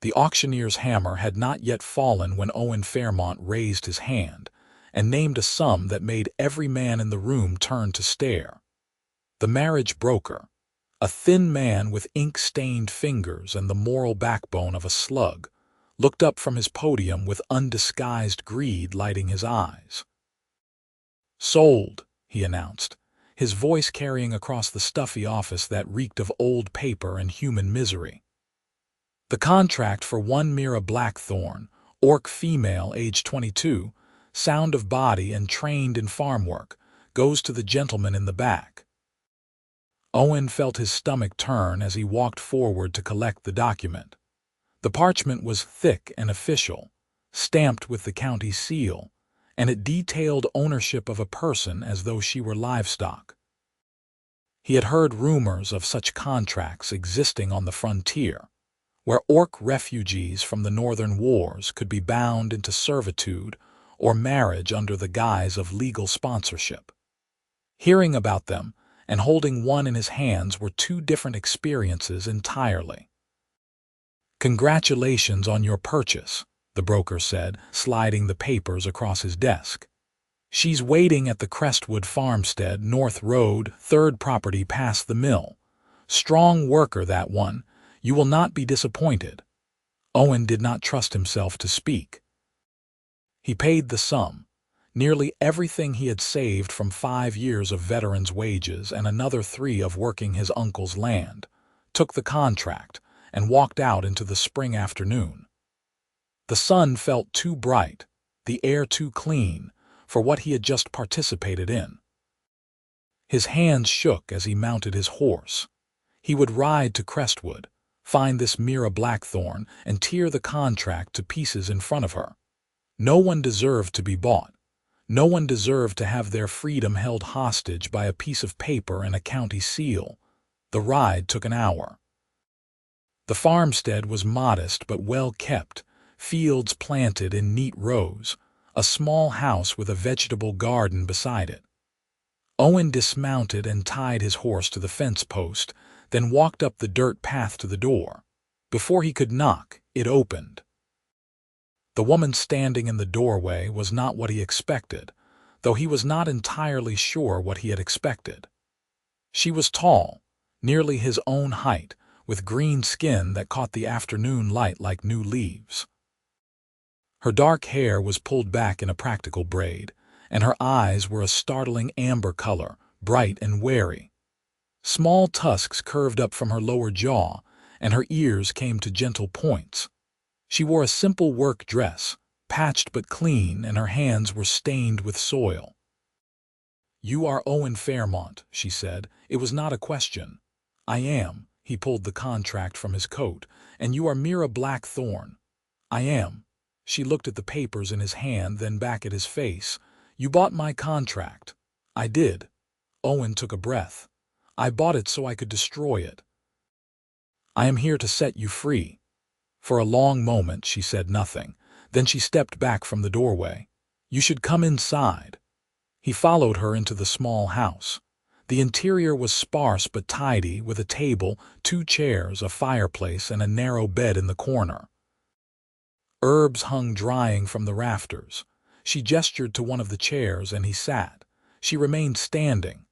The auctioneer's hammer had not yet fallen when Owen Fairmont raised his hand and named a sum that made every man in the room turn to stare. The marriage broker, a thin man with ink-stained fingers and the moral backbone of a slug, looked up from his podium with undisguised greed lighting his eyes. "Sold," he announced, his voice carrying across the stuffy office that reeked of old paper and human misery. "The contract for one Mira Blackthorn, orc female, age 22, sound of body and trained in farm work, goes to the gentleman in the back." Owen felt his stomach turn as he walked forward to collect the document. The parchment was thick and official, stamped with the county seal, and it detailed ownership of a person as though she were livestock. He had heard rumors of such contracts existing on the frontier, where orc refugees from the northern wars could be bound into servitude or marriage under the guise of legal sponsorship. Hearing about them and holding one in his hands were two different experiences entirely. "Congratulations on your purchase," the broker said, sliding the papers across his desk. "She's waiting at the Crestwood farmstead, North Road, third property past the mill. Strong worker, that one. You will not be disappointed." Owen did not trust himself to speak. He paid the sum, nearly everything he had saved from 5 years of veteran's wages and another 3 of working his uncle's land, took the contract, and walked out into the spring afternoon. The sun felt too bright, the air too clean, for what he had just participated in. His hands shook as he mounted his horse. He would ride to Crestwood, find this Mira Blackthorn, and tear the contract to pieces in front of her. No one deserved to be bought. No one deserved to have their freedom held hostage by a piece of paper and a county seal. The ride took an hour. The farmstead was modest but well kept, fields planted in neat rows, a small house with a vegetable garden beside it. Owen dismounted and tied his horse to the fence post, then walked up the dirt path to the door. Before he could knock, it opened. The woman standing in the doorway was not what he expected, though he was not entirely sure what he had expected. She was tall, nearly his own height, with green skin that caught the afternoon light like new leaves. Her dark hair was pulled back in a practical braid, and her eyes were a startling amber color, bright and wary. Small tusks curved up from her lower jaw, and her ears came to gentle points. She wore a simple work dress, patched but clean, and her hands were stained with soil. "You are Owen Fairmont," she said. It was not a question. "I am." He pulled the contract from his coat. "And you are Mira Blackthorn." "I am." She looked at the papers in his hand, then back at his face. "You bought my contract." "I did." Owen took a breath. "I bought it so I could destroy it." "I am here to set you free." For a long moment she said nothing. Then she stepped back from the doorway. "You should come inside." He followed her into the small house. The interior was sparse but tidy, with a table, 2 chairs, a fireplace, and a narrow bed in the corner. Herbs hung drying from the rafters. She gestured to one of the chairs, and he sat. She remained standing.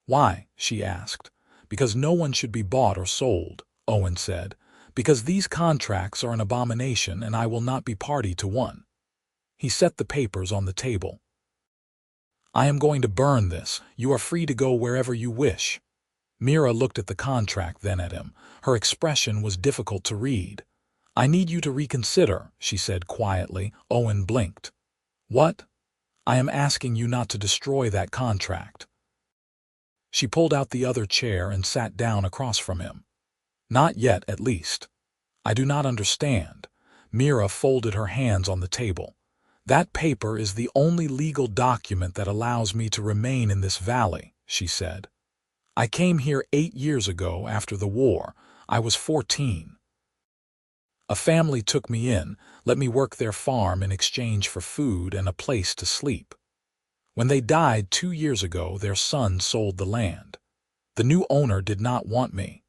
"Why?" she asked. "Because no one should be bought or sold," Owen said. "Because these contracts are an abomination, and I will not be party to one." He set the papers on the table. "I am going to burn this. You are free to go wherever you wish." Mira looked at the contract, then at him. Her expression was difficult to read. "I need you to reconsider," she said quietly. Owen blinked. "What?" "I am asking you not to destroy that contract." She pulled out the other chair and sat down across from him. "Not yet, at least." "I do not understand." Mira folded her hands on the table. "That paper is the only legal document that allows me to remain in this valley," she said. "I came here 8 years ago after the war. I was 14. A family took me in, let me work their farm in exchange for food and a place to sleep. When they died 2 years ago, their son sold the land. The new owner did not want me.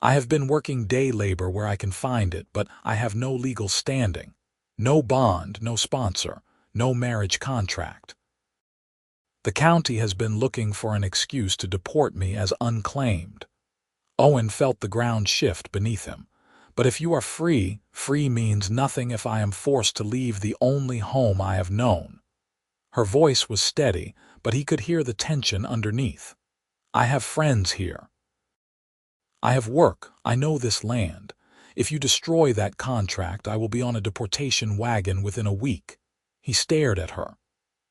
I have been working day labor where I can find it, but I have no legal standing. No bond, no sponsor, no marriage contract. The county has been looking for an excuse to deport me as unclaimed. Owen felt the ground shift beneath him. But if you are free, free means nothing if I am forced to leave the only home I have known. Her voice was steady, but he could hear the tension underneath. I have friends here. I have work. I know this land. If you destroy that contract, I will be on a deportation wagon within a week. He stared at her.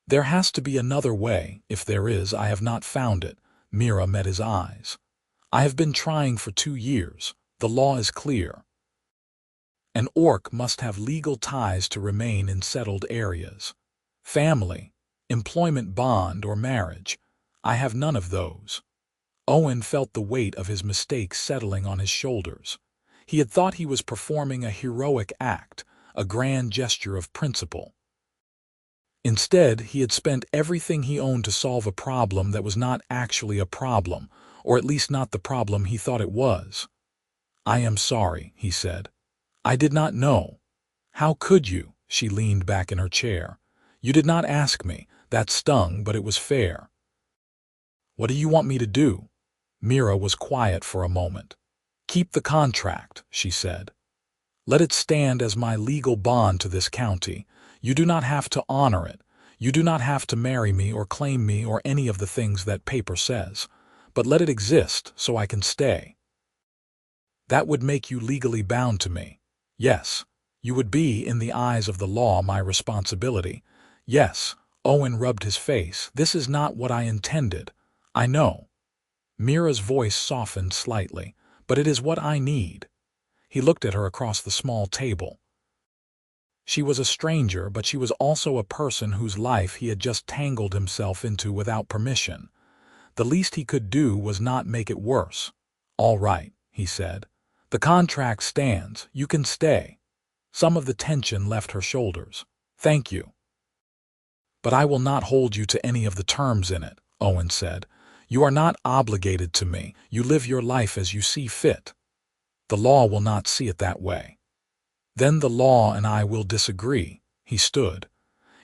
There has to be another way. If there is, I have not found it. Mira met his eyes. I have been trying for 2 years. The law is clear. An orc must have legal ties to remain in settled areas. Family, employment bond, or marriage. I have none of those. Owen felt the weight of his mistakes settling on his shoulders. He had thought he was performing a heroic act, a grand gesture of principle. Instead, he had spent everything he owned to solve a problem that was not actually a problem, or at least not the problem he thought it was. I am sorry, he said. I did not know. How could you? She leaned back in her chair. You did not ask me. That stung, but it was fair. What do you want me to do? Mira was quiet for a moment. Keep the contract, she said. Let it stand as my legal bond to this county. You do not have to honor it. You do not have to marry me or claim me or any of the things that paper says. But let it exist so I can stay. That would make you legally bound to me. Yes, you would be, in the eyes of the law, my responsibility. Yes, Owen rubbed his face. This is not what I intended. I know. Mira's voice softened slightly, but it is what I need. He looked at her across the small table. She was a stranger, but she was also a person whose life he had just tangled himself into without permission. The least he could do was not make it worse. All right, he said. The contract stands. You can stay. Some of the tension left her shoulders. Thank you. But I will not hold you to any of the terms in it, Owen said. You are not obligated to me. You live your life as you see fit. The law will not see it that way. Then the law and I will disagree. He stood.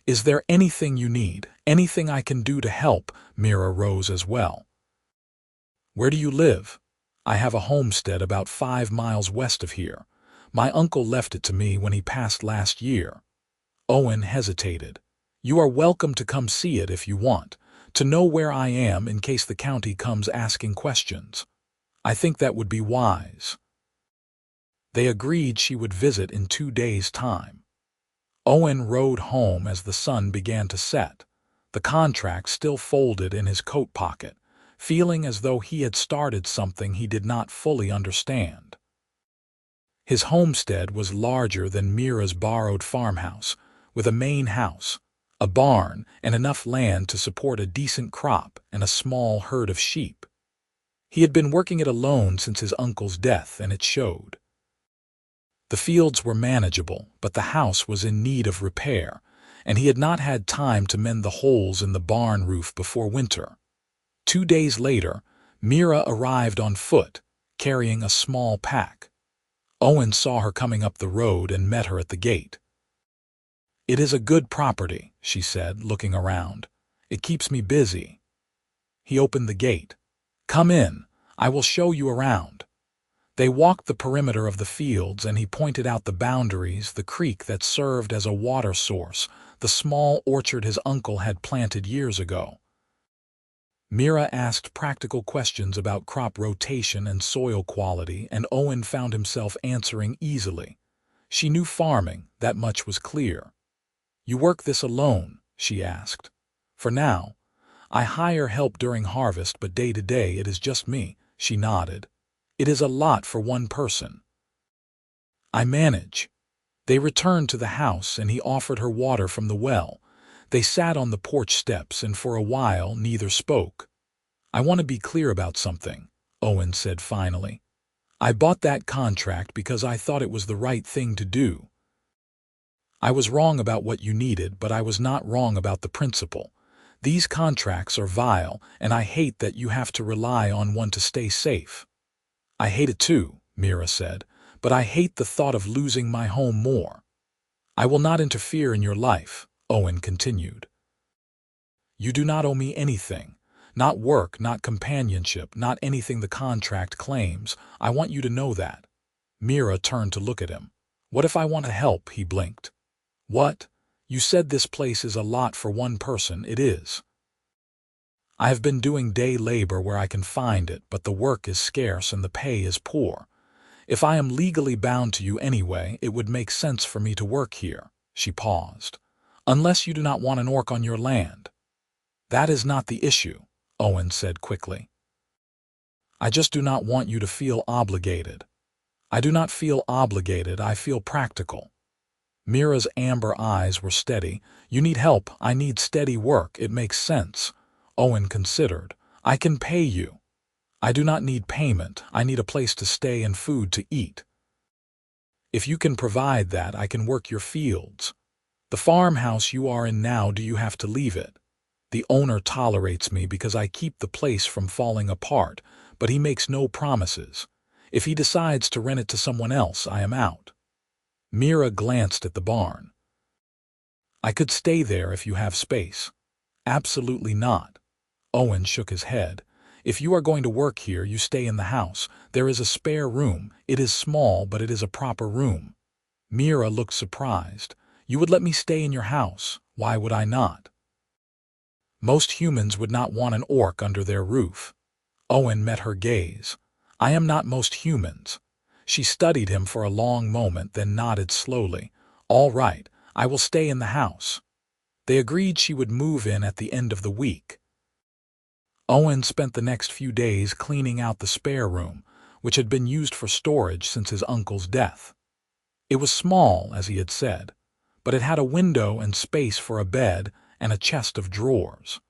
Is there anything you need? Anything I can do to help? Mira rose as well. Where do you live? I have a homestead about 5 miles west of here. My uncle left it to me when he passed last year. Owen hesitated. You are welcome to come see it if you want, to know where I am in case the county comes asking questions. I think that would be wise. They agreed she would visit in 2 days' time. Owen rode home as the sun began to set, the contract still folded in his coat pocket, feeling as though he had started something he did not fully understand. His homestead was larger than Mira's borrowed farmhouse, with a main house, a barn, and enough land to support a decent crop and a small herd of sheep. He had been working it alone since his uncle's death, and it showed. The fields were manageable, but the house was in need of repair, and he had not had time to mend the holes in the barn roof before winter. 2 days later, Mira arrived on foot, carrying a small pack. Owen saw her coming up the road and met her at the gate. It is a good property, she said, looking around. It keeps me busy. He opened the gate. Come in. I will show you around. They walked the perimeter of the fields, and he pointed out the boundaries, the creek that served as a water source, the small orchard his uncle had planted years ago. Mira asked practical questions about crop rotation and soil quality, and Owen found himself answering easily. She knew farming, that much was clear. You work this alone? She asked. For now. I hire help during harvest, but day to day it is just me. She nodded. It is a lot for one person. I manage. They returned to the house, and he offered her water from the well. They sat on the porch steps, and for a while neither spoke. I want to be clear about something, Owen said finally. I bought that contract because I thought it was the right thing to do. I was wrong about what you needed, but I was not wrong about the principle. These contracts are vile, and I hate that you have to rely on one to stay safe. I hate it too, Mira said, "but I hate the thought of losing my home more." "I will not interfere in your life," Owen continued. "You do not owe me anything. Not work, not companionship, not anything the contract claims. I want you to know that." Mira turned to look at him. "What if I want to help?" He blinked. "What? You said this place is a lot for one person. It is. I have been doing day labor where I can find it, but the work is scarce and the pay is poor. If I am legally bound to you anyway, it would make sense for me to work here." She paused. "Unless you do not want an orc on your land." "That is not the issue," Owen said quickly. "I just do not want you to feel obligated." "I do not feel obligated, I feel practical." Mira's amber eyes were steady. "You need help, I need steady work, it makes sense." Owen considered. "I can pay you." "I do not need payment, I need a place to stay and food to eat." "If you can provide that, I can work your fields." "The farmhouse you are in now, do you have to leave it?" "The owner tolerates me because I keep the place from falling apart, but he makes no promises. If he decides to rent it to someone else, I am out." Mira glanced at the barn. "I could stay there if you have space." "Absolutely not." Owen shook his head. "If you are going to work here, you stay in the house. There is a spare room. It is small, but it is a proper room." Mira looked surprised. "You would let me stay in your house? Why would I not?" "Most humans would not want an orc under their roof." Owen met her gaze. "I am not most humans." She studied him for a long moment, then nodded slowly. "All right, I will stay in the house." They agreed she would move in at the end of the week. Owen spent the next few days cleaning out the spare room, which had been used for storage since his uncle's death. It was small, as he had said, but it had a window and space for a bed and a chest of drawers.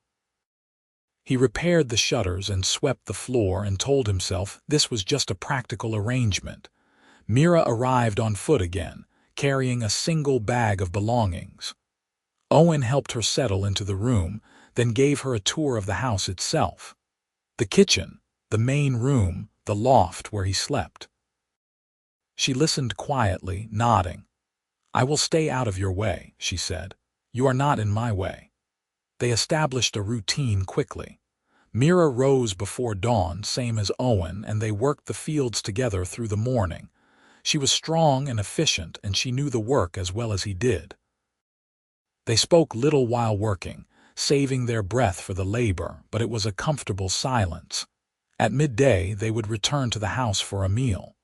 He repaired the shutters and swept the floor and told himself this was just a practical arrangement. Mira arrived on foot again, carrying a single bag of belongings. Owen helped her settle into the room, then gave her a tour of the house itself. The kitchen, the main room, the loft where he slept. She listened quietly, nodding. "I will stay out of your way," she said. "You are not in my way." They established a routine quickly. Mira rose before dawn, same as Owen, and they worked the fields together through the morning. She was strong and efficient, and she knew the work as well as he did. They spoke little while working, saving their breath for the labor, but it was a comfortable silence. At midday, they would return to the house for a meal.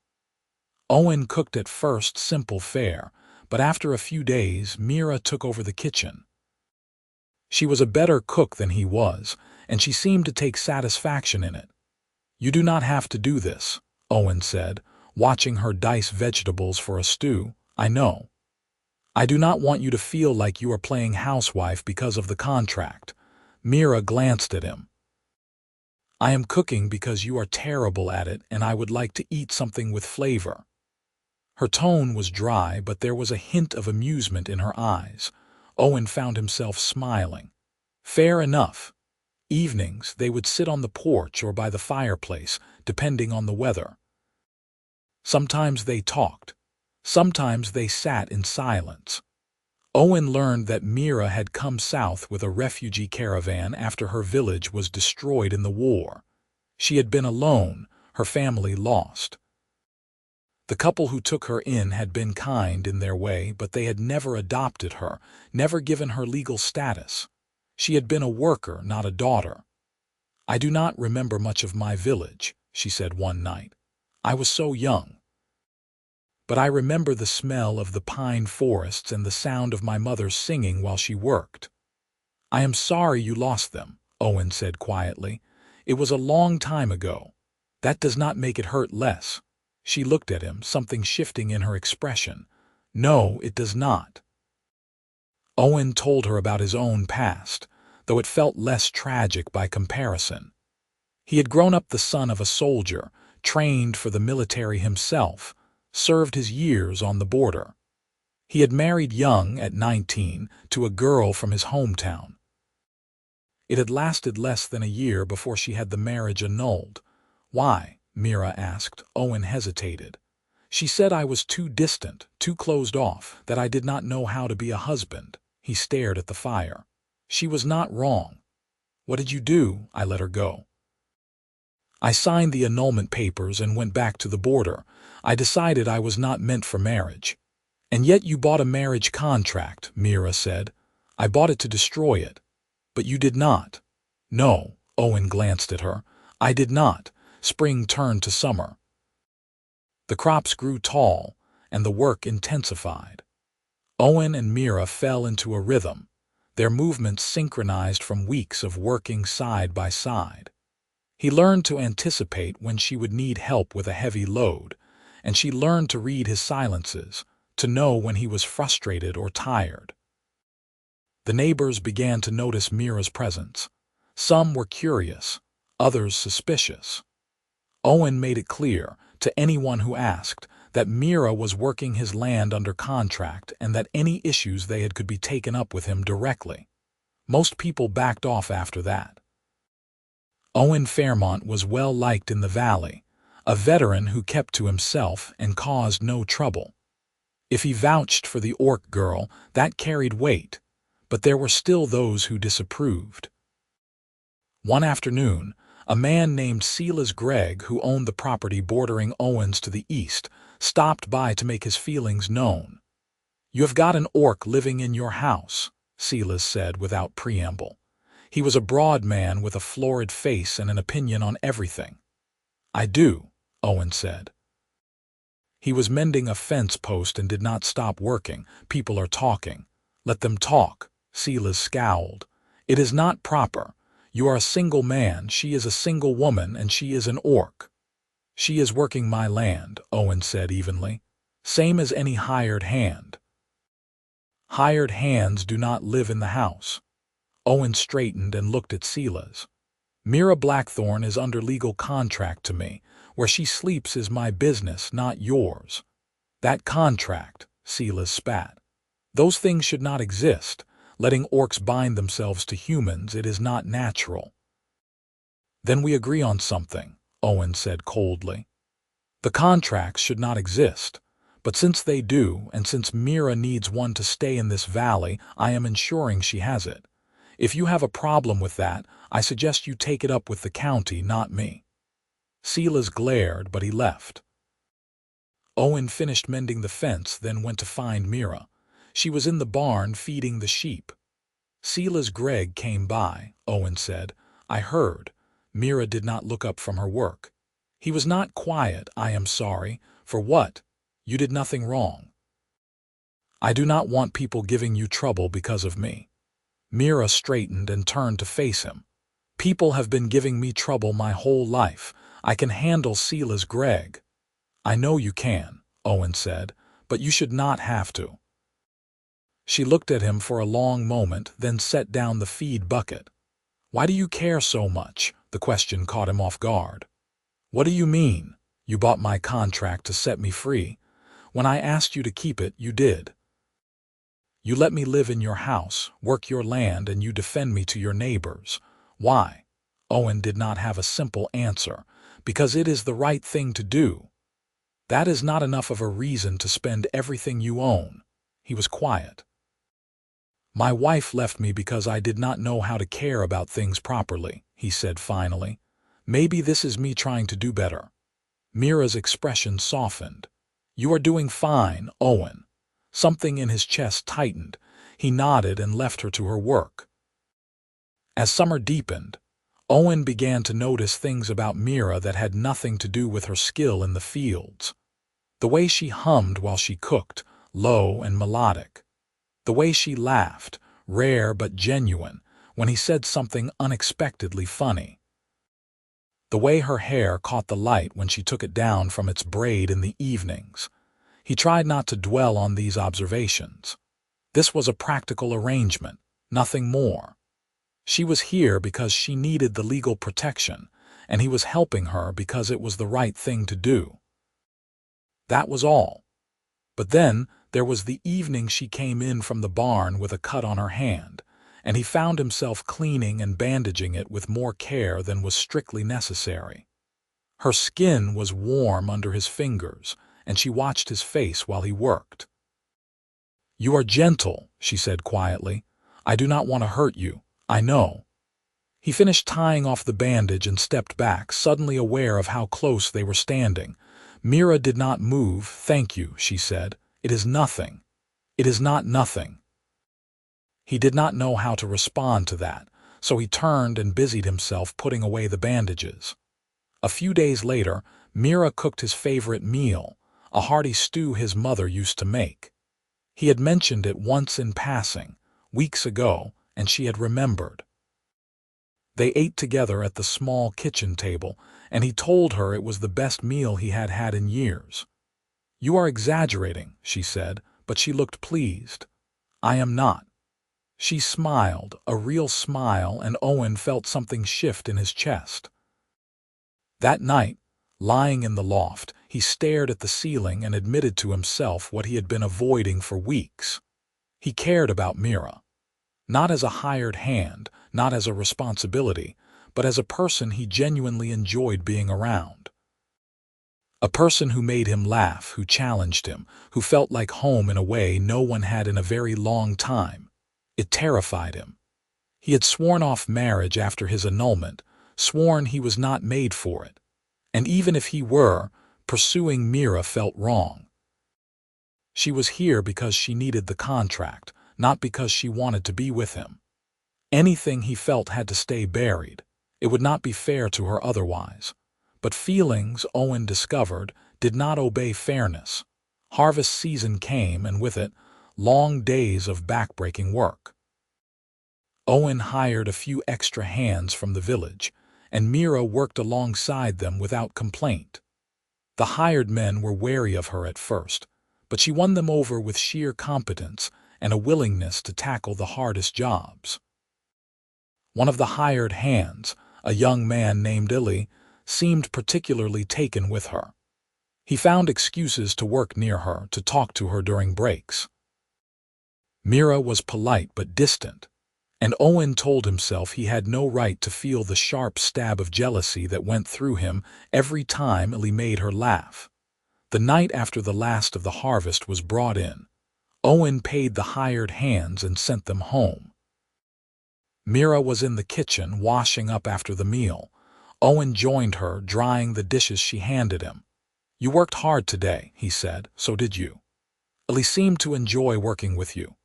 Owen cooked at first simple fare, but after a few days, Mira took over the kitchen. She was a better cook than he was, and she seemed to take satisfaction in it. "You do not have to do this," Owen said, watching her dice vegetables for a stew. "I know. I do not want you to feel like you are playing housewife because of the contract." Mira glanced at him. "I am cooking because you are terrible at it, and I would like to eat something with flavor." Her tone was dry, but there was a hint of amusement in her eyes. Owen found himself smiling. Fair enough. Evenings, they would sit on the porch or by the fireplace, depending on the weather. Sometimes they talked. Sometimes they sat in silence. Owen learned that Mira had come south with a refugee caravan after her village was destroyed in the war. She had been alone, her family lost. The couple who took her in had been kind in their way, but they had never adopted her, never given her legal status. She had been a worker, not a daughter. "I do not remember much of my village," she said one night. "I was so young. But I remember the smell of the pine forests and the sound of my mother singing while she worked." "I am sorry you lost them," Owen said quietly. "It was a long time ago. That does not make it hurt less." She looked at him, something shifting in her expression. "No, it does not." Owen told her about his own past, though it felt less tragic by comparison. He had grown up the son of a soldier, trained for the military himself, served his years on the border. He had married young, at 19, to a girl from his hometown. It had lasted less than a year before she had the marriage annulled. Why? Mira asked. Owen hesitated. She said I was too distant, too closed off, that I did not know how to be a husband. He stared at the fire. She was not wrong. What did you do? I let her go. I signed the annulment papers and went back to the border. I decided I was not meant for marriage. And yet you bought a marriage contract, Mira said. I bought it to destroy it. But you did not. No, Owen glanced at her. I did not. Spring turned to summer. The crops grew tall, and the work intensified. Owen and Mira fell into a rhythm, their movements synchronized from weeks of working side by side. He learned to anticipate when she would need help with a heavy load, and she learned to read his silences, to know when he was frustrated or tired. The neighbors began to notice Mira's presence. Some were curious, others suspicious. Owen made it clear, to anyone who asked, that Mira was working his land under contract and that any issues they had could be taken up with him directly. Most people backed off after that. Owen Fairmont was well liked in the valley, a veteran who kept to himself and caused no trouble. If he vouched for the orc girl, that carried weight, but there were still those who disapproved. One afternoon, a man named Silas Gregg, who owned the property bordering Owen's to the east, stopped by to make his feelings known. "You have got an orc living in your house," Silas said without preamble. He was a broad man with a florid face and an opinion on everything. "I do," Owen said. He was mending a fence post and did not stop working. "People are talking." "Let them talk," Silas scowled. "It is not proper. You are a single man, she is a single woman, and she is an orc." "She is working my land," Owen said evenly. "Same as any hired hand." "Hired hands do not live in the house." Owen straightened and looked at Silas. "Mira Blackthorn is under legal contract to me. Where she sleeps is my business, not yours." "That contract," Silas spat. "Those things should not exist. Letting orcs bind themselves to humans, it is not natural." "Then we agree on something," Owen said coldly. "The contracts should not exist. But since they do, and since Mira needs one to stay in this valley, I am ensuring she has it. If you have a problem with that, I suggest you take it up with the county, not me." Silas glared, but he left. Owen finished mending the fence, then went to find Mira. She was in the barn feeding the sheep. "Silas Gregg came by," Owen said. "I heard." Mira did not look up from her work. "He was not quiet. I am sorry." "For what? You did nothing wrong." "I do not want people giving you trouble because of me." Mira straightened and turned to face him. "People have been giving me trouble my whole life. I can handle Silas Gregg." "I know you can," Owen said, "but you should not have to." She looked at him for a long moment, then set down the feed bucket. "Why do you care so much?" The question caught him off guard. "What do you mean? You bought my contract to set me free. When I asked you to keep it, you did. You let me live in your house, work your land, and you defend me to your neighbors. Why?" Owen did not have a simple answer. "Because it is the right thing to do." "That is not enough of a reason to spend everything you own." He was quiet. "My wife left me because I did not know how to care about things properly," he said finally. "Maybe this is me trying to do better." Mira's expression softened. "You are doing fine, Owen." Something in his chest tightened. He nodded and left her to her work. As summer deepened, Owen began to notice things about Mira that had nothing to do with her skill in the fields. The way she hummed while she cooked, low and melodic. The way she laughed, rare but genuine, when he said something unexpectedly funny. The way her hair caught the light when she took it down from its braid in the evenings. He tried not to dwell on these observations. This was a practical arrangement, nothing more. She was here because she needed the legal protection, and he was helping her because it was the right thing to do. That was all. But then there was the evening she came in from the barn with a cut on her hand, and he found himself cleaning and bandaging it with more care than was strictly necessary. Her skin was warm under his fingers, and she watched his face while he worked. "You are gentle," she said quietly. "I do not want to hurt you, I know." He finished tying off the bandage and stepped back, suddenly aware of how close they were standing. Mira did not move. "Thank you," she said. "It is nothing. It is not nothing." He did not know how to respond to that, so he turned and busied himself putting away the bandages. A few days later, Mira cooked his favorite meal, a hearty stew his mother used to make. He had mentioned it once in passing, weeks ago, and she had remembered. They ate together at the small kitchen table, and he told her it was the best meal he had had in years. "You are exaggerating," she said, but she looked pleased. "I am not." She smiled, a real smile, and Owen felt something shift in his chest. That night, lying in the loft, he stared at the ceiling and admitted to himself what he had been avoiding for weeks. He cared about Mira. Not as a hired hand, not as a responsibility, but as a person he genuinely enjoyed being around. A person who made him laugh, who challenged him, who felt like home in a way no one had in a very long time. It terrified him. He had sworn off marriage after his annulment, sworn he was not made for it. And even if he were, pursuing Mira felt wrong. She was here because she needed the contract, not because she wanted to be with him. Anything he felt had to stay buried. It would not be fair to her otherwise. But feelings, Owen discovered, did not obey fairness. Harvest season came, and with it, long days of backbreaking work. Owen hired a few extra hands from the village, and Mira worked alongside them without complaint. The hired men were wary of her at first, but she won them over with sheer competence and a willingness to tackle the hardest jobs. One of the hired hands, a young man named Illy, seemed particularly taken with her. He found excuses to work near her, to talk to her during breaks. Mira was polite but distant, and Owen told himself he had no right to feel the sharp stab of jealousy that went through him every time Illy made her laugh. The night after the last of the harvest was brought in, Owen paid the hired hands and sent them home. Mira was in the kitchen washing up after the meal. Owen joined her, drying the dishes she handed him. "You worked hard today," he said. "So did you. Illy seemed to enjoy working with you."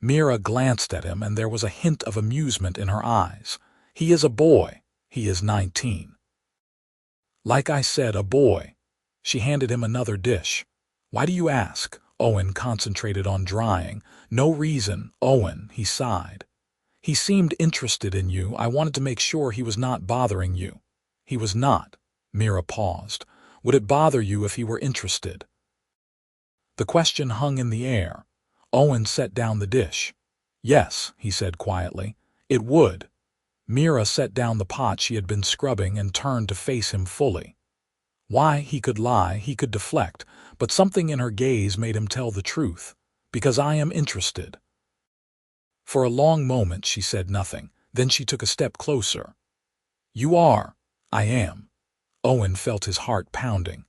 Mira glanced at him, and there was a hint of amusement in her eyes. "He is a boy. He is 19. "Like I said, a boy." She handed him another dish. "Why do you ask?" Owen concentrated on drying. "No reason, Owen," he sighed. "He seemed interested in you. I wanted to make sure he was not bothering you." "He was not." Mira paused. "Would it bother you if he were interested?" The question hung in the air. Owen set down the dish. "Yes," he said quietly, "it would." Mira set down the pot she had been scrubbing and turned to face him fully. Why, he could lie, he could deflect, but something in her gaze made him tell the truth. "Because I am interested." For a long moment she said nothing. Then she took a step closer. "You are." "I am." Owen felt his heart pounding.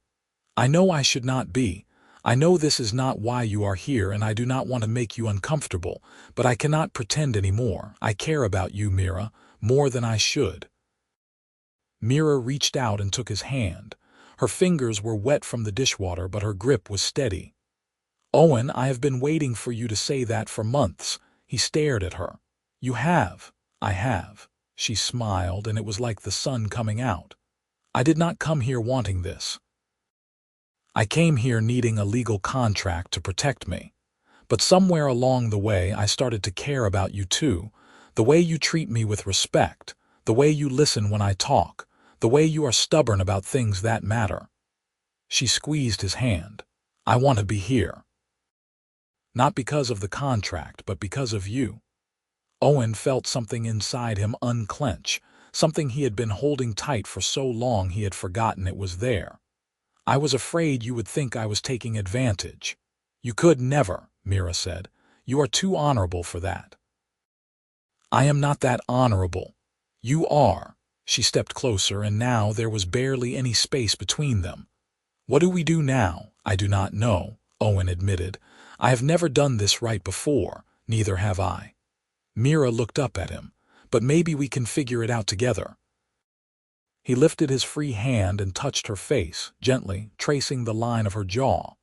"I know I should not be. I know this is not why you are here, and I do not want to make you uncomfortable, but I cannot pretend anymore. I care about you, Mira, more than I should." Mira reached out and took his hand. Her fingers were wet from the dishwater, but her grip was steady. "Owen, I have been waiting for you to say that for months." He stared at her. "You have." "I have." She smiled, and it was like the sun coming out. "I did not come here wanting this. I came here needing a legal contract to protect me. But somewhere along the way I started to care about you too, the way you treat me with respect, the way you listen when I talk, the way you are stubborn about things that matter." She squeezed his hand. "I want to be here. Not because of the contract, but because of you." Owen felt something inside him unclench, something he had been holding tight for so long he had forgotten it was there. "I was afraid you would think I was taking advantage." "You could never," Mira said. "You are too honorable for that." "I am not that honorable." "You are." She stepped closer, and now there was barely any space between them. "What do we do now?" "I do not know," Owen admitted. "I have never done this right before, neither have I." Mira looked up at him. "But maybe we can figure it out together." He lifted his free hand and touched her face, gently, tracing the line of her jaw.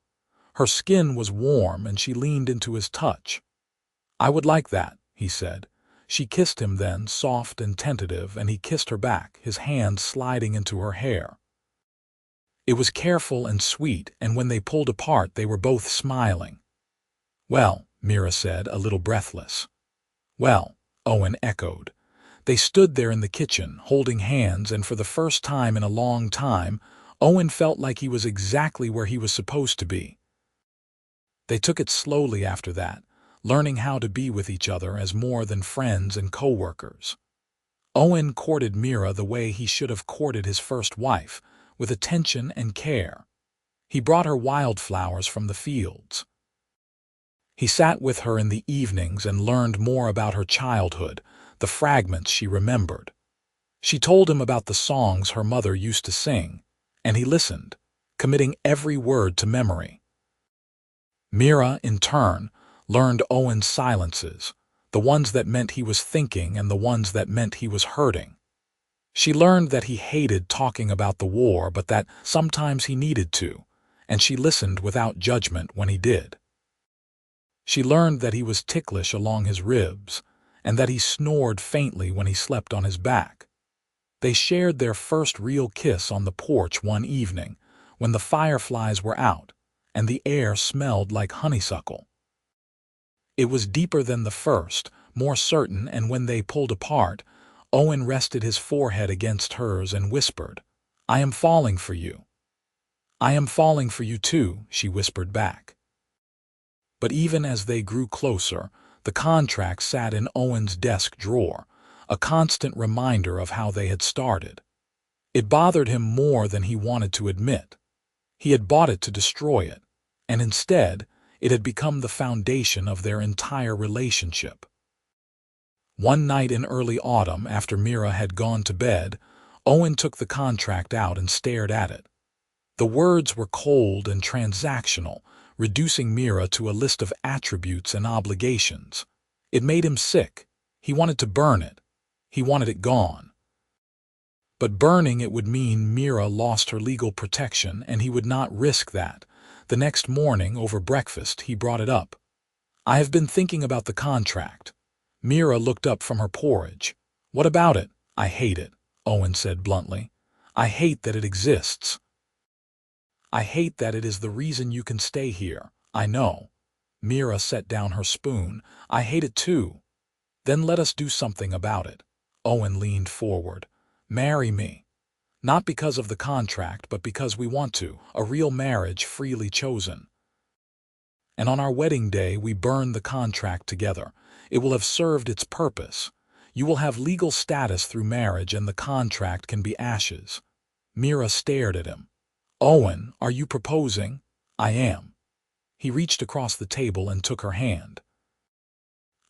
Her skin was warm, and she leaned into his touch. "I would like that," he said. She kissed him then, soft and tentative, and he kissed her back, his hand sliding into her hair. It was careful and sweet, and when they pulled apart they were both smiling. "Well," Mira said, a little breathless. "Well," Owen echoed. They stood there in the kitchen, holding hands, and for the first time in a long time, Owen felt like he was exactly where he was supposed to be. They took it slowly after that, learning how to be with each other as more than friends and co-workers. Owen courted Mira the way he should have courted his first wife, with attention and care. He brought her wildflowers from the fields. He sat with her in the evenings and learned more about her childhood, the fragments she remembered. She told him about the songs her mother used to sing, and he listened, committing every word to memory. Mira, in turn, learned Owen's silences, the ones that meant he was thinking and the ones that meant he was hurting. She learned that he hated talking about the war, but that sometimes he needed to, and she listened without judgment when he did. She learned that he was ticklish along his ribs, and that he snored faintly when he slept on his back. They shared their first real kiss on the porch one evening, when the fireflies were out, and the air smelled like honeysuckle. It was deeper than the first, more certain, and when they pulled apart, Owen rested his forehead against hers and whispered, "I am falling for you." "I am falling for you too," she whispered back. But even as they grew closer, the contract sat in Owen's desk drawer, a constant reminder of how they had started. It bothered him more than he wanted to admit. He had bought it to destroy it, and instead, it had become the foundation of their entire relationship. One night in early autumn, after Mira had gone to bed, Owen took the contract out and stared at it. The words were cold and transactional, reducing Mira to a list of attributes and obligations. It made him sick. He wanted to burn it. He wanted it gone. But burning it would mean Mira lost her legal protection, and he would not risk that. The next morning, over breakfast, he brought it up. "I have been thinking about the contract." Mira looked up from her porridge. "What about it?" "I hate it," Owen said bluntly. "I hate that it exists. I hate that it is the reason you can stay here." "I know." Mira set down her spoon. "I hate it too." "Then let us do something about it." Owen leaned forward. "Marry me. Not because of the contract, but because we want to. A real marriage, freely chosen. And on our wedding day, we burn the contract together. It will have served its purpose. You will have legal status through marriage, and the contract can be ashes." Mira stared at him. "Owen, are you proposing?" "I am." He reached across the table and took her hand.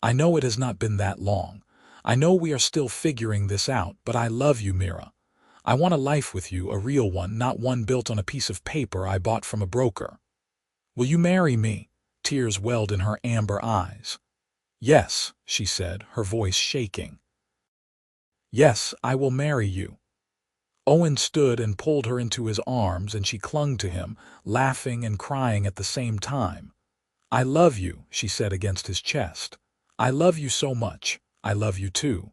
"I know it has not been that long. I know we are still figuring this out, but I love you, Mira. I want a life with you, a real one, not one built on a piece of paper I bought from a broker. Will you marry me?" Tears welled in her amber eyes. "Yes," she said, her voice shaking. "Yes, I will marry you." Owen stood and pulled her into his arms, and she clung to him, laughing and crying at the same time. "I love you," she said against his chest. "I love you so much. I love you too."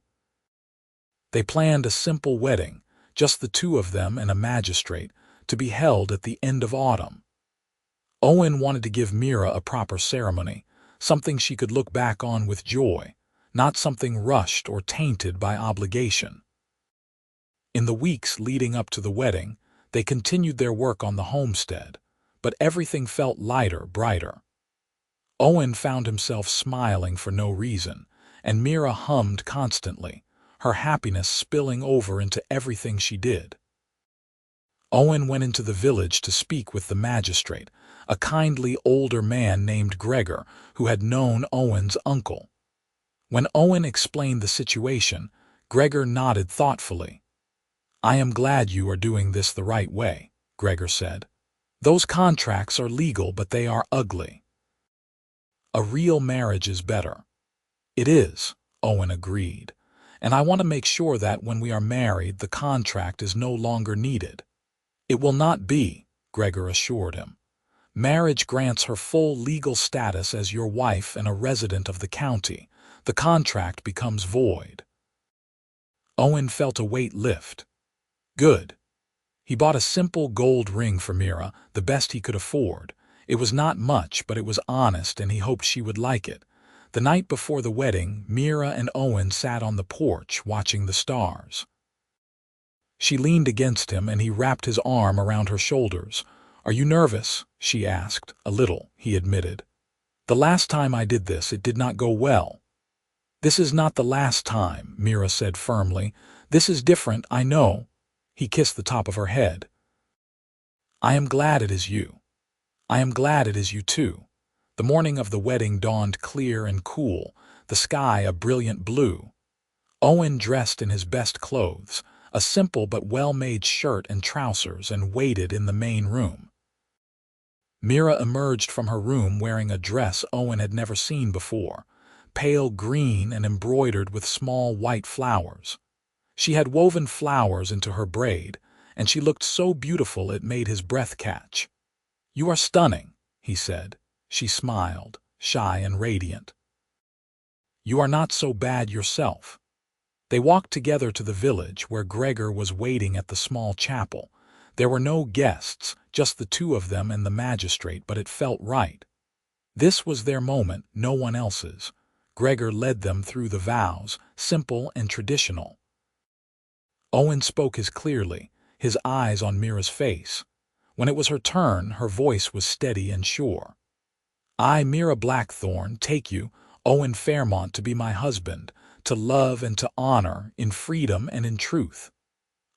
They planned a simple wedding, just the two of them and a magistrate, to be held at the end of autumn. Owen wanted to give Mira a proper ceremony, something she could look back on with joy, not something rushed or tainted by obligation. In the weeks leading up to the wedding, they continued their work on the homestead, but everything felt lighter, brighter. Owen found himself smiling for no reason, and Mira hummed constantly, her happiness spilling over into everything she did. Owen went into the village to speak with the magistrate, a kindly older man named Gregor, who had known Owen's uncle. When Owen explained the situation, Gregor nodded thoughtfully. "I am glad you are doing this the right way," Gregor said. "Those contracts are legal, but they are ugly. A real marriage is better." "It is," Owen agreed. "And I want to make sure that when we are married, the contract is no longer needed." "It will not be," Gregor assured him. "Marriage grants her full legal status as your wife and a resident of the county. The contract becomes void." Owen felt a weight lift. Good. He bought a simple gold ring for Mira, the best he could afford. It was not much, but it was honest, and he hoped she would like it. The night before the wedding, Mira and Owen sat on the porch watching the stars. She leaned against him, and he wrapped his arm around her shoulders. "Are you nervous?" she asked. "A little," he admitted. "The last time I did this, it did not go well." "This is not the last time," Mira said firmly. "This is different, I know." He kissed the top of her head. "I am glad it is you. I am glad it is you too." The morning of the wedding dawned clear and cool, the sky a brilliant blue. Owen dressed in his best clothes, a simple but well-made shirt and trousers, and waited in the main room. Mira emerged from her room wearing a dress Owen had never seen before, pale green and embroidered with small white flowers. She had woven flowers into her braid, and she looked so beautiful it made his breath catch. "You are stunning," he said. She smiled, shy and radiant. "You are not so bad yourself." They walked together to the village, where Gregor was waiting at the small chapel. There were no guests, just the two of them and the magistrate, but it felt right. This was their moment, no one else's. Gregor led them through the vows, simple and traditional. Owen spoke as clearly, his eyes on Mira's face. When it was her turn, her voice was steady and sure. "I, Mira Blackthorn, take you, Owen Fairmont, to be my husband, to love and to honor, in freedom and in truth."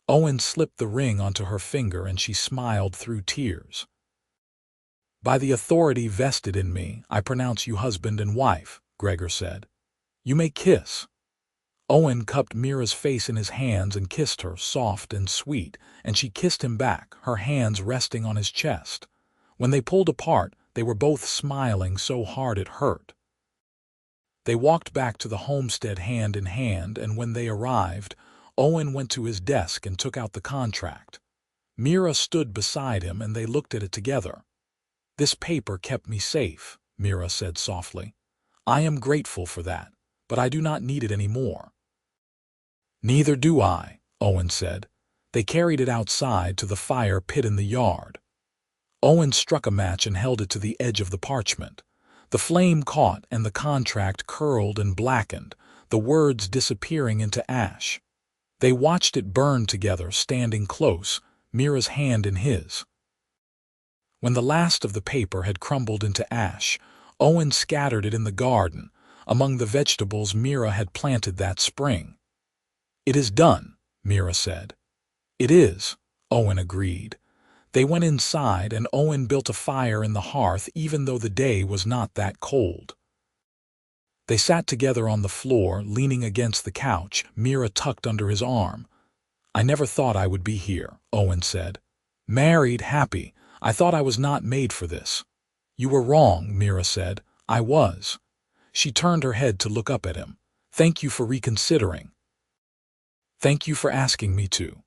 Owen slipped the ring onto her finger, and she smiled through tears. "By the authority vested in me, I pronounce you husband and wife," Gregor said. "You may kiss." Owen cupped Mira's face in his hands and kissed her, soft and sweet, and she kissed him back, her hands resting on his chest. When they pulled apart, they were both smiling so hard it hurt. They walked back to the homestead hand in hand, and when they arrived, Owen went to his desk and took out the contract. Mira stood beside him, and they looked at it together. "This paper kept me safe," Mira said softly. "I am grateful for that, but I do not need it any more." "Neither do I," Owen said. They carried it outside to the fire pit in the yard. Owen struck a match and held it to the edge of the parchment. The flame caught, and the contract curled and blackened, the words disappearing into ash. They watched it burn together, standing close, Mira's hand in his. When the last of the paper had crumbled into ash, Owen scattered it in the garden, among the vegetables Mira had planted that spring. "It is done," Mira said. "It is," Owen agreed. They went inside, and Owen built a fire in the hearth even though the day was not that cold. They sat together on the floor, leaning against the couch, Mira tucked under his arm. "I never thought I would be here," Owen said. "Married, happy. I thought I was not made for this." "You were wrong," Mira said. "I was." She turned her head to look up at him. "Thank you for reconsidering." "Thank you for asking me to."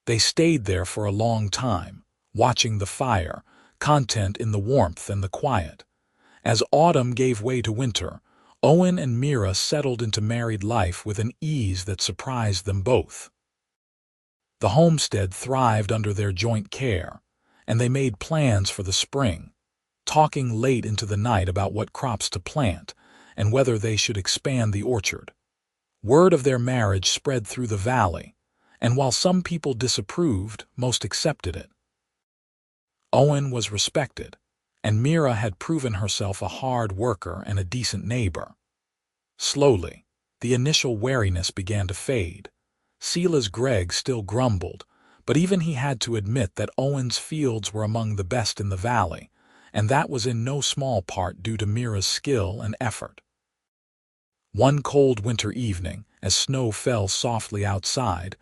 They stayed there for a long time, watching the fire, content in the warmth and the quiet. As autumn gave way to winter, Owen and Mira settled into married life with an ease that surprised them both. The homestead thrived under their joint care, and they made plans for the spring, talking late into the night about what crops to plant and whether they should expand the orchard. Word of their marriage spread through the valley, and while some people disapproved, most accepted it. Owen was respected, and Mira had proven herself a hard worker and a decent neighbor. Slowly, the initial wariness began to fade. Sila's Greg still grumbled, but even he had to admit that Owen's fields were among the best in the valley, and that was in no small part due to Mira's skill and effort. One cold winter evening, as snow fell softly outside,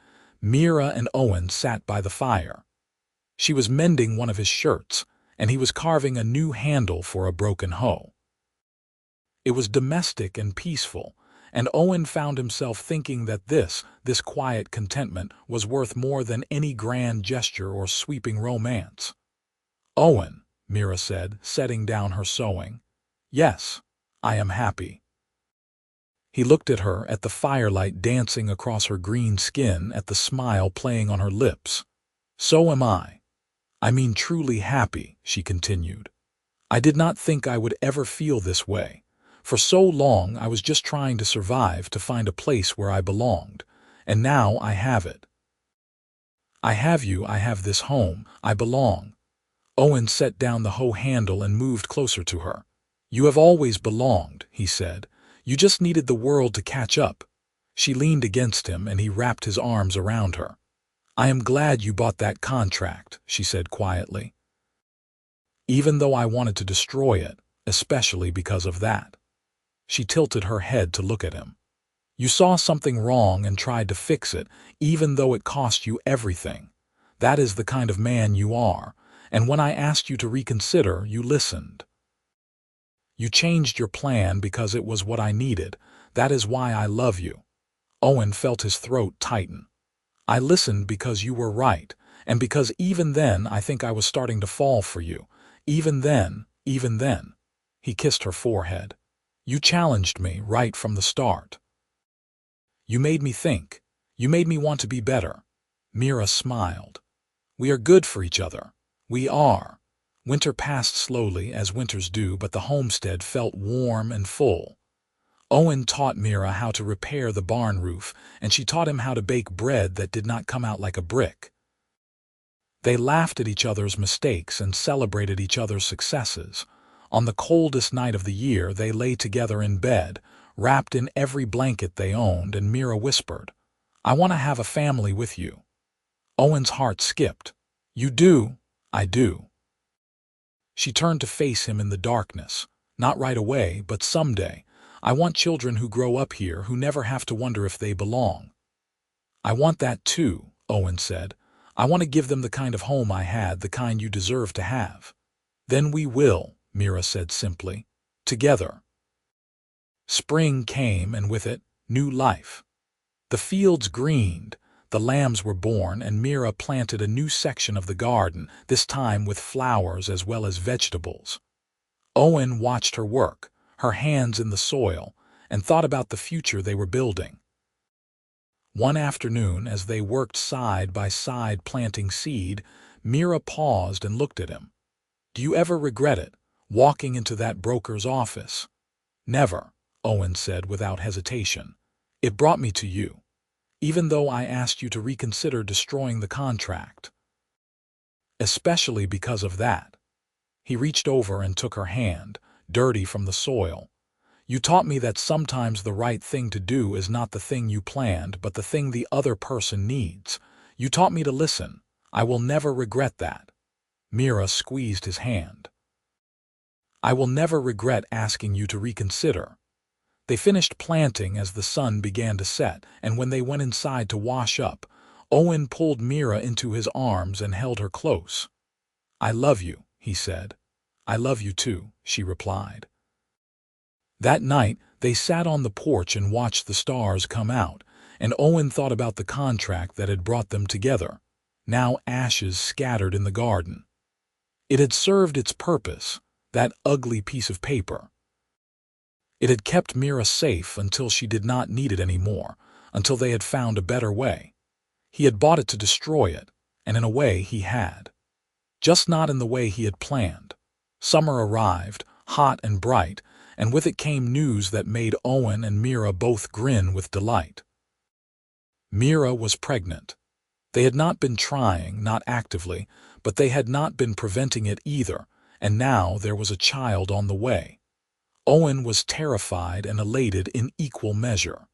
Mira and Owen sat by the fire. She was mending one of his shirts, and he was carving a new handle for a broken hoe. It was domestic and peaceful, and Owen found himself thinking that this quiet contentment was worth more than any grand gesture or sweeping romance. "Owen," Mira said, setting down her sewing. "Yes, I am happy." He looked at her, at the firelight dancing across her green skin, at the smile playing on her lips. "So am I. I mean truly happy," she continued. "I did not think I would ever feel this way. For so long I was just trying to survive, to find a place where I belonged. And now I have it. I have you, I have this home, I belong." Owen set down the hoe handle and moved closer to her. "You have always belonged," he said. "You just needed the world to catch up." She leaned against him, and he wrapped his arms around her. "I am glad you bought that contract," she said quietly. "Even though I wanted to destroy it, especially because of that." She tilted her head to look at him. "You saw something wrong and tried to fix it, even though it cost you everything. That is the kind of man you are, and when I asked you to reconsider, you listened. You changed your plan because it was what I needed. That is why I love you." Owen felt his throat tighten. "I listened because you were right, and because even then I think I was starting to fall for you. Even then. He kissed her forehead. "You challenged me right from the start. You made me think. You made me want to be better." Mira smiled. "We are good for each other. We are." Winter passed slowly, as winters do, but the homestead felt warm and full. Owen taught Mira how to repair the barn roof, and she taught him how to bake bread that did not come out like a brick. They laughed at each other's mistakes and celebrated each other's successes. On the coldest night of the year, they lay together in bed, wrapped in every blanket they owned, and Mira whispered, "I want to have a family with you." Owen's heart skipped. "You do?" "I do." She turned to face him in the darkness. "Not right away, but someday. I want children who grow up here who never have to wonder if they belong." "I want that too," Owen said. "I want to give them the kind of home I had, the kind you deserve to have." "Then we will," Mira said simply. "Together." Spring came, and with it, new life. The fields greened, the lambs were born, and Mira planted a new section of the garden, this time with flowers as well as vegetables. Owen watched her work, her hands in the soil, and thought about the future they were building. One afternoon, as they worked side by side planting seed, Mira paused and looked at him. "Do you ever regret it, walking into that broker's office?" "Never," Owen said without hesitation. "It brought me to you, even though I asked you to reconsider destroying the contract. Especially because of that." He reached over and took her hand, dirty from the soil. "You taught me that sometimes the right thing to do is not the thing you planned, but the thing the other person needs. You taught me to listen. I will never regret that." Mira squeezed his hand. "I will never regret asking you to reconsider." They finished planting as the sun began to set, and when they went inside to wash up, Owen pulled Mira into his arms and held her close. "I love you," he said. "I love you too," she replied. That night, they sat on the porch and watched the stars come out, and Owen thought about the contract that had brought them together, now ashes scattered in the garden. It had served its purpose, that ugly piece of paper. It had kept Mira safe until she did not need it anymore, until they had found a better way. He had bought it to destroy it, and in a way he had. Just not in the way he had planned. Summer arrived, hot and bright, and with it came news that made Owen and Mira both grin with delight. Mira was pregnant. They had not been trying, not actively, but they had not been preventing it either, and now there was a child on the way. Owen was terrified and elated in equal measure.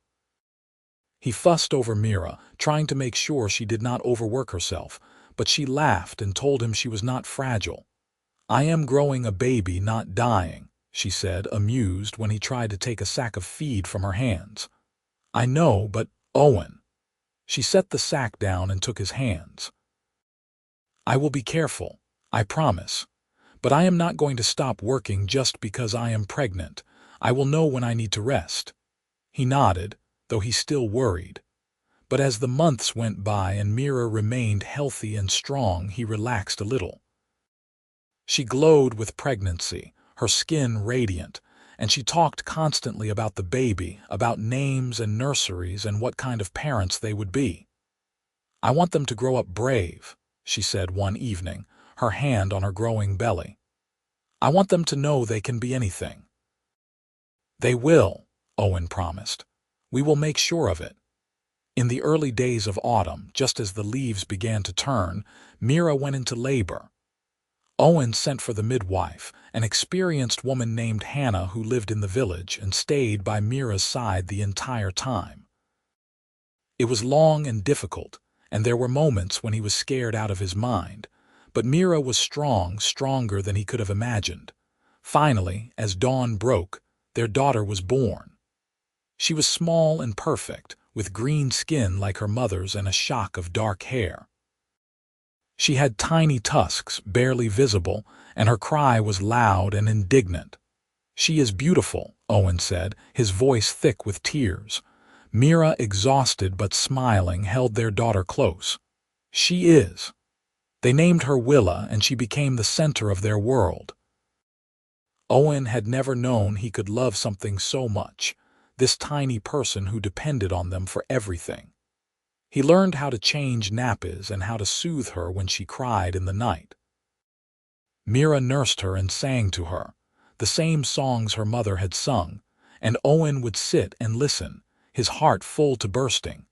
He fussed over Mira, trying to make sure she did not overwork herself, but she laughed and told him she was not fragile. "I am growing a baby, not dying," she said, amused when he tried to take a sack of feed from her hands. "I know, but, Owen." She set the sack down and took his hands. I will be careful, I promise. But I am not going to stop working just because I am pregnant. I will know when I need to rest. He nodded, though he still worried. But as the months went by and Mira remained healthy and strong, he relaxed a little. She glowed with pregnancy, her skin radiant, and she talked constantly about the baby, about names and nurseries and what kind of parents they would be. I want them to grow up brave, she said one evening, her hand on her growing belly. I want them to know they can be anything. They will, Owen promised. We will make sure of it. In the early days of autumn, just as the leaves began to turn, Mira went into labor. Owen sent for the midwife, an experienced woman named Hannah who lived in the village and stayed by Mira's side the entire time. It was long and difficult, and there were moments when he was scared out of his mind, but Mira was strong, stronger than he could have imagined. Finally, as dawn broke, their daughter was born. She was small and perfect, with green skin like her mother's and a shock of dark hair. She had tiny tusks, barely visible, and her cry was loud and indignant. She is beautiful, Owen said, his voice thick with tears. Mira, exhausted but smiling, held their daughter close. She is. They named her Willa, and she became the center of their world. Owen had never known he could love something so much, this tiny person who depended on them for everything. He learned how to change nappies and how to soothe her when she cried in the night. Mira nursed her and sang to her, the same songs her mother had sung, and Owen would sit and listen, his heart full to bursting.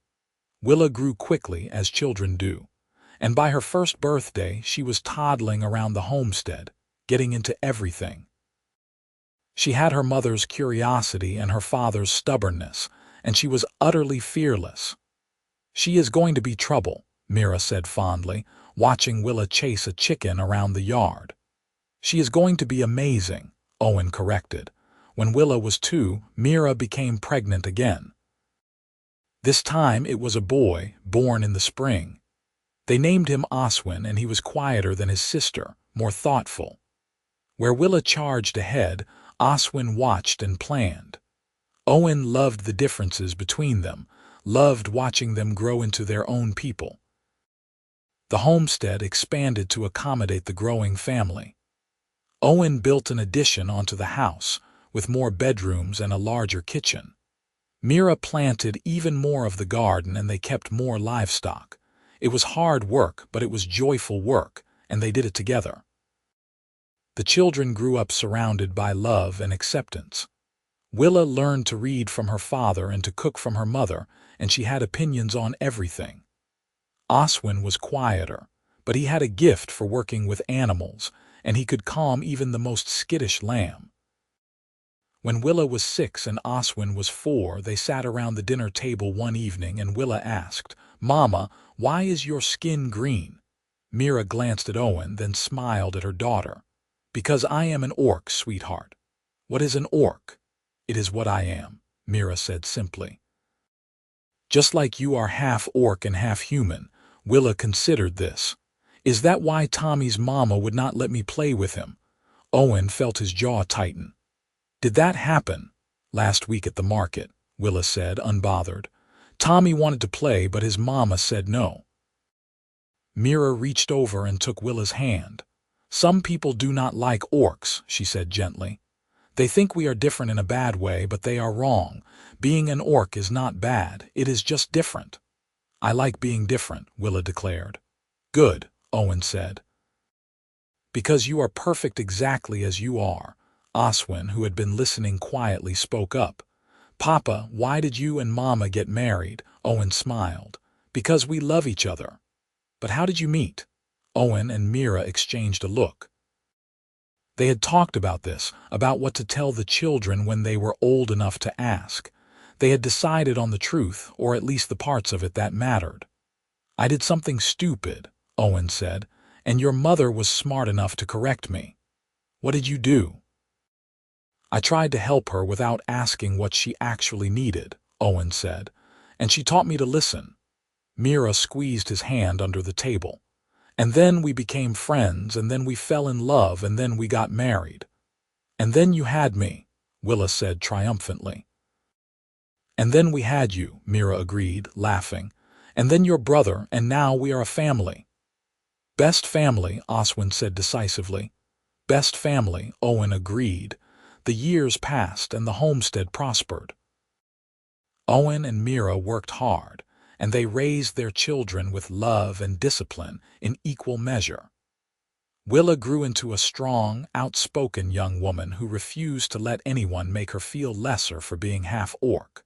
Willa grew quickly, as children do, and by her first birthday she was toddling around the homestead, getting into everything. She had her mother's curiosity and her father's stubbornness, and she was utterly fearless. She is going to be trouble, Mira said fondly, watching Willa chase a chicken around the yard. She is going to be amazing, Owen corrected. When Willa was 2, Mira became pregnant again. This time it was a boy, born in the spring. They named him Oswin, and he was quieter than his sister, more thoughtful. Where Willa charged ahead, Oswin watched and planned. Owen loved the differences between them, loved watching them grow into their own people. The homestead expanded to accommodate the growing family. Owen built an addition onto the house, with more bedrooms and a larger kitchen. Mira planted even more of the garden, and they kept more livestock. It was hard work, but it was joyful work, and they did it together. The children grew up surrounded by love and acceptance. Willa learned to read from her father and to cook from her mother, and she had opinions on everything. Oswin was quieter, but he had a gift for working with animals, and he could calm even the most skittish lamb. When Willa was 6 and Oswin was 4, they sat around the dinner table one evening, and Willa asked, "Mama, why is your skin green?" Mira glanced at Owen, then smiled at her daughter. "Because I am an orc, sweetheart." "What is an orc?" "It is what I am," Mira said simply. "Just like you are half orc and half human." Willa considered this. "Is that why Tommy's mama would not let me play with him?" Owen felt his jaw tighten. "Did that happen?" "Last week at the market," Willa said, unbothered. "Tommy wanted to play, but his mama said no." Mira reached over and took Willa's hand. "Some people do not like orcs," she said gently. "They think we are different in a bad way, but they are wrong. Being an orc is not bad, it is just different." "I like being different," Willa declared. "Good," Owen said. "Because you are perfect exactly as you are." Oswin, who had been listening quietly, spoke up. "Papa, why did you and Mama get married?" Owen smiled. "Because we love each other." "But how did you meet?" Owen and Mira exchanged a look. They had talked about this, about what to tell the children when they were old enough to ask. They had decided on the truth, or at least the parts of it that mattered. "I did something stupid," Owen said, "and your mother was smart enough to correct me." "What did you do?" "I tried to help her without asking what she actually needed," Owen said, "and she taught me to listen." Mira squeezed his hand under the table. "And then we became friends, and then we fell in love, and then we got married." "And then you had me," Willa said triumphantly. "And then we had you," Mira agreed, laughing. "And then your brother, and now we are a family." "Best family," Oswin said decisively. "Best family," Owen agreed. The years passed, and the homestead prospered. Owen and Mira worked hard, and they raised their children with love and discipline in equal measure. Willa grew into a strong, outspoken young woman who refused to let anyone make her feel lesser for being half-orc.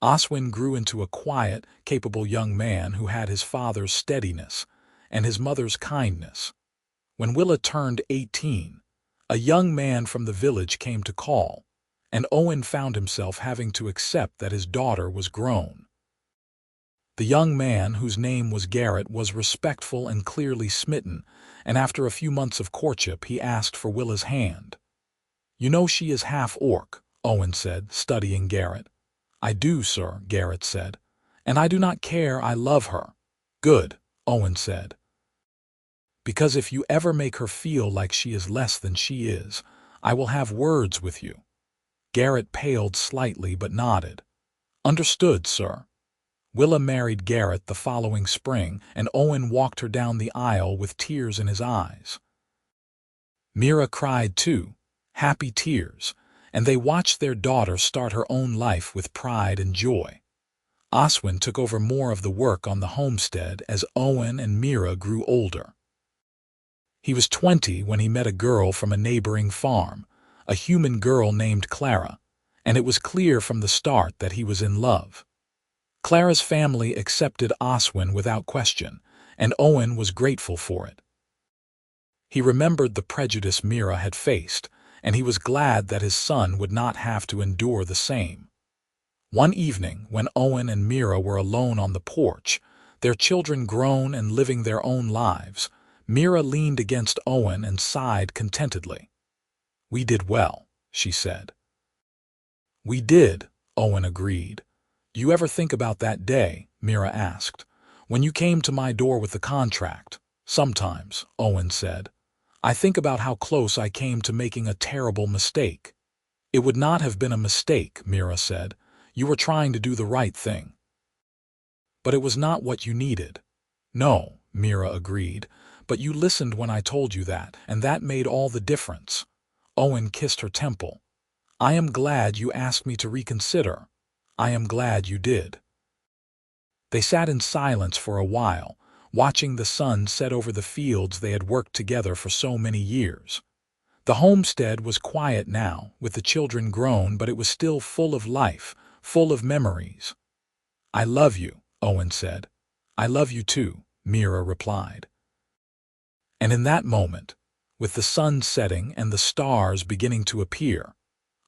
Oswin grew into a quiet, capable young man who had his father's steadiness and his mother's kindness. When Willa turned 18, a young man from the village came to call, and Owen found himself having to accept that his daughter was grown. The young man, whose name was Garrett, was respectful and clearly smitten, and after a few months of courtship he asked for Willa's hand. "You know she is half-orc," Owen said, studying Garrett. "I do, sir," Garrett said. "And I do not care, I love her." "Good," Owen said. "Because if you ever make her feel like she is less than she is, I will have words with you." Garrett paled slightly but nodded. "Understood, sir." Willa married Garrett the following spring, and Owen walked her down the aisle with tears in his eyes. Mira cried too, happy tears, and they watched their daughter start her own life with pride and joy. Oswin took over more of the work on the homestead as Owen and Mira grew older. He was 20 when he met a girl from a neighboring farm, a human girl named Clara, and it was clear from the start that he was in love. Clara's family accepted Oswin without question, and Owen was grateful for it. He remembered the prejudice Mira had faced, and he was glad that his son would not have to endure the same. One evening, when Owen and Mira were alone on the porch, their children grown and living their own lives, Mira leaned against Owen and sighed contentedly. "We did well," she said. "We did," Owen agreed. "Do you ever think about that day?" Mira asked. "When you came to my door with the contract?" "Sometimes," Owen said. "I think about how close I came to making a terrible mistake." "It would not have been a mistake," Mira said. "You were trying to do the right thing." "But it was not what you needed." "No," Mira agreed, "but you listened when I told you that, and that made all the difference." Owen kissed her temple. "I am glad you asked me to reconsider. I am glad you did." They sat in silence for a while, watching the sun set over the fields they had worked together for so many years. The homestead was quiet now, with the children grown, but it was still full of life, full of memories. "I love you," Owen said. "I love you too," Mira replied. And in that moment, with the sun setting and the stars beginning to appear,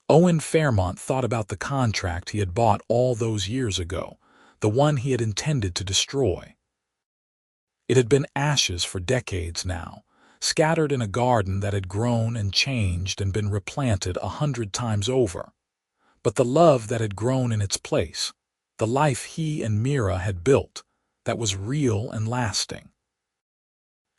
Owen Fairmont thought about the contract he had bought all those years ago, the one he had intended to destroy. It had been ashes for decades now, scattered in a garden that had grown and changed and been replanted 100 times over. But the love that had grown in its place, the life he and Mira had built, that was real and lasting.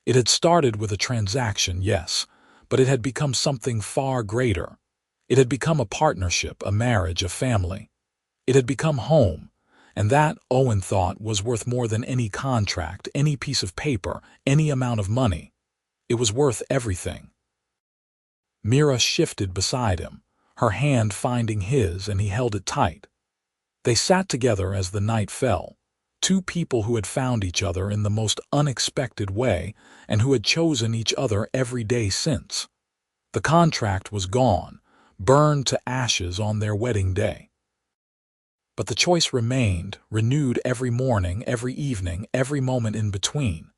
It had started with a transaction, yes, but it had become something far greater. It had become a partnership, a marriage, a family. It had become home, and that, Owen thought, was worth more than any contract, any piece of paper, any amount of money. It was worth everything. Mira shifted beside him, her hand finding his, and he held it tight. They sat together as the night fell, two people who had found each other in the most unexpected way and who had chosen each other every day since. The contract was gone, burned to ashes on their wedding day. But the choice remained, renewed every morning, every evening, every moment in between.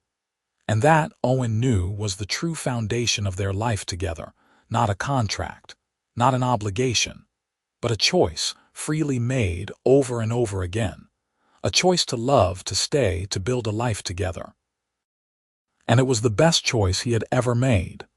And that, Owen knew, was the true foundation of their life together, not a contract, not an obligation, but a choice, freely made over and over again. A choice to love, to stay, to build a life together. And it was the best choice he had ever made.